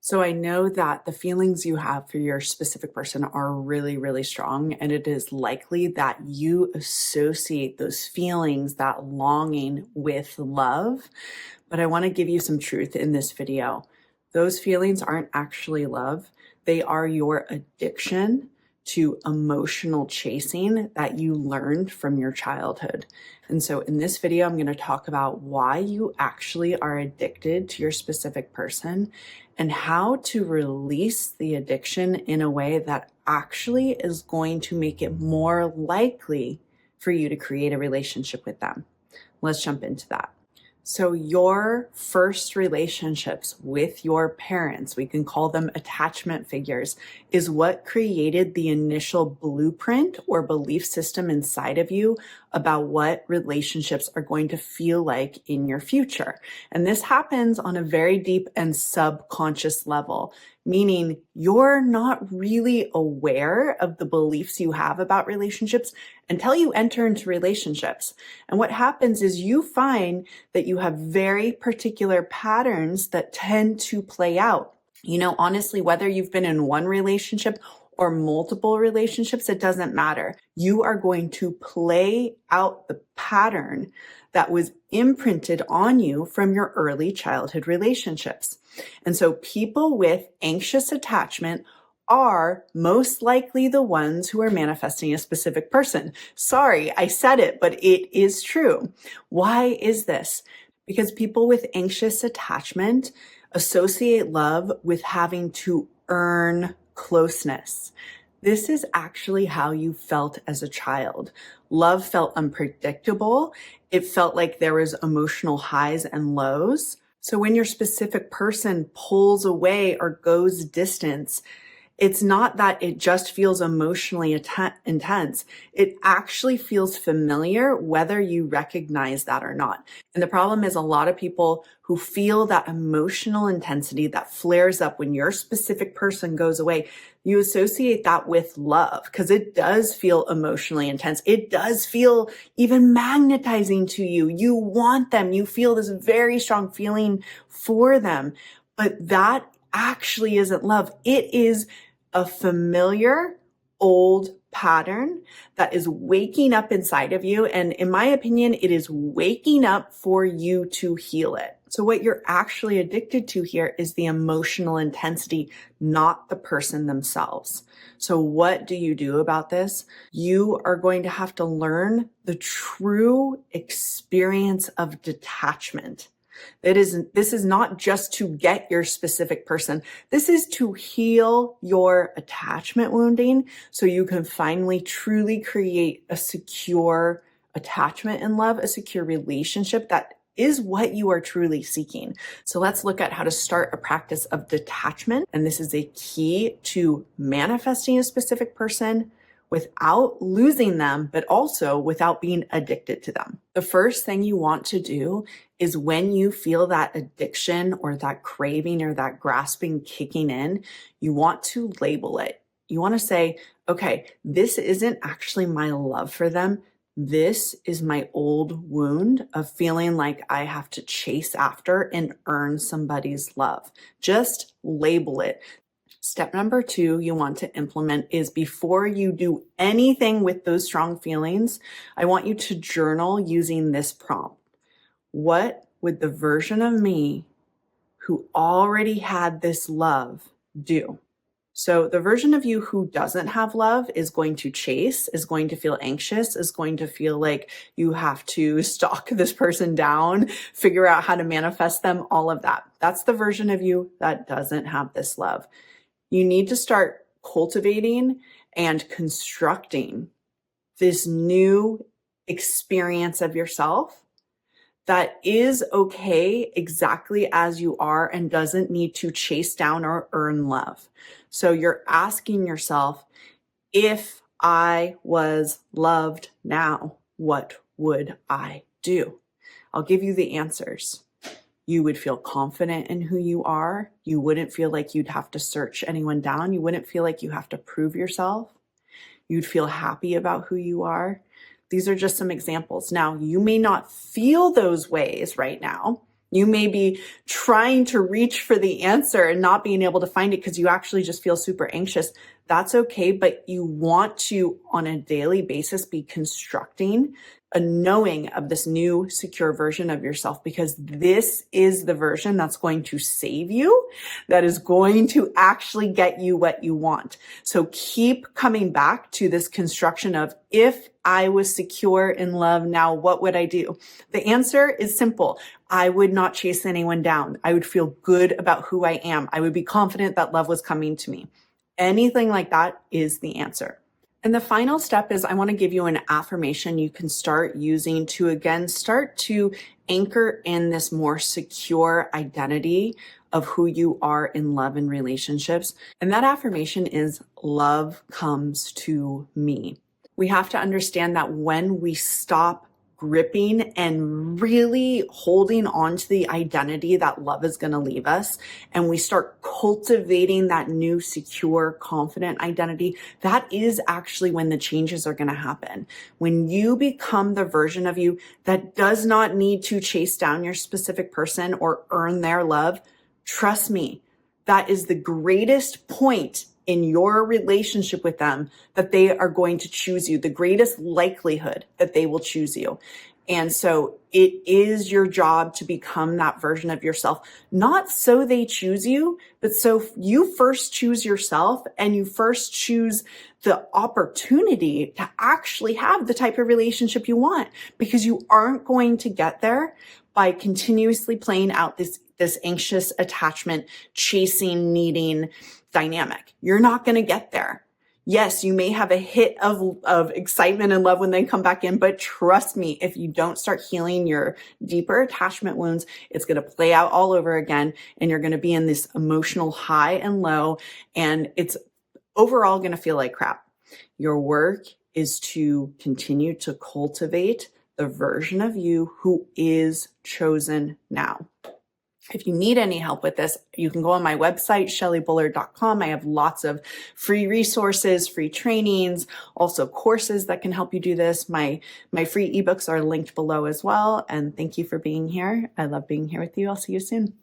So I know that the feelings you have for your specific person are really, really strong, and it is likely that you associate those feelings, that longing with love. But I want to give you some truth in this video. Those feelings aren't actually love. They are your addiction to emotional chasing that you learned from your childhood. And so in this video, I'm going to talk about why you actually are addicted to your specific person and how to release the addiction in a way that actually is going to make it more likely for you to create a relationship with them. Let's jump into that. So your first relationships with your parents, we can call them attachment figures, is what created the initial blueprint or belief system inside of you about what relationships are going to feel like in your future. And this happens on a very deep and subconscious level, meaning you're not really aware of the beliefs you have about relationships until you enter into relationships. And what happens is you find that you have very particular patterns that tend to play out. Honestly, whether you've been in one relationship or multiple relationships, it doesn't matter. You are going to play out the pattern that was imprinted on you from your early childhood relationships. And so people with anxious attachment are most likely the ones who are manifesting a specific person. Sorry, I said it, but it is true. Why is this? Because people with anxious attachment associate love with having to earn closeness. This is actually how you felt as a child. Love felt unpredictable. It felt like there was emotional highs and lows. So when your specific person pulls away or goes distance, it's not that it just feels emotionally intense. It actually feels familiar, whether you recognize that or not. And the problem is a lot of people who feel that emotional intensity that flares up when your specific person goes away, you associate that with love because it does feel emotionally intense. It does feel even magnetizing to you. You want them. You feel this very strong feeling for them. But that actually isn't love. It is a familiar old pattern that is waking up inside of you. And in my opinion, it is waking up for you to heal it. So what you're actually addicted to here is the emotional intensity, not the person themselves. So what do you do about this? You are going to have to learn the true experience of detachment. This is not just to get your specific person. This is to heal your attachment wounding so you can finally truly create a secure attachment in love, a secure relationship that is what you are truly seeking. So let's look at how to start a practice of detachment. And this is a key to manifesting a specific person without losing them, but also without being addicted to them. The first thing you want to do is when you feel that addiction or that craving or that grasping kicking in, you want to label it. You want to say, okay, this isn't actually my love for them. This is my old wound of feeling like I have to chase after and earn somebody's love. Just label it. Step number 2 you want to implement is before you do anything with those strong feelings, I want you to journal using this prompt. What would the version of me who already had this love do? So the version of you who doesn't have love is going to chase, is going to feel anxious, is going to feel like you have to stalk this person down, figure out how to manifest them, all of that. That's the version of you that doesn't have this love. You need to start cultivating and constructing this new experience of yourself that is okay exactly as you are and doesn't need to chase down or earn love. So you're asking yourself, if I was loved now, what would I do? I'll give you the answers. You would feel confident in who you are. You wouldn't feel like you'd have to search anyone down. You wouldn't feel like you have to prove yourself. You'd feel happy about who you are. These are just some examples. Now, you may not feel those ways right now, You may be trying to reach for the answer and not being able to find it because you actually just feel super anxious. That's okay, but you want to, on a daily basis, be constructing a knowing of this new secure version of yourself, because this is the version that's going to save you, that is going to actually get you what you want. So keep coming back to this construction of, if I was secure in love now, what would I do? The answer is simple. I would not chase anyone down. I would feel good about who I am. I would be confident that love was coming to me. Anything like that is the answer. And the final step is, I want to give you an affirmation you can start using to, again, start to anchor in this more secure identity of who you are in love and relationships. And that affirmation is, love comes to me. We have to understand that when we stop gripping and really holding on to the identity that love is going to leave us, and we start cultivating that new, secure, confident identity, that is actually when the changes are going to happen. When you become the version of you that does not need to chase down your specific person or earn their love, trust me, that is the greatest point in your relationship with them that they are going to choose you, the greatest likelihood that they will choose you. And so it is your job to become that version of yourself, not so they choose you, but so you first choose yourself and you first choose the opportunity to actually have the type of relationship you want, because you aren't going to get there by continuously playing out this anxious attachment, chasing, needing dynamic. You're not going to get there. Yes, you may have a hit of excitement and love when they come back in, but trust me, if you don't start healing your deeper attachment wounds, it's going to play out all over again, and you're going to be in this emotional high and low, and it's overall going to feel like crap. Your work is to continue to cultivate the version of you who is chosen now. If you need any help with this, you can go on my website, shellybullard.com. I have lots of free resources, free trainings, also courses that can help you do this. My free ebooks are linked below as well. And thank you for being here. I love being here with you. I'll see you soon.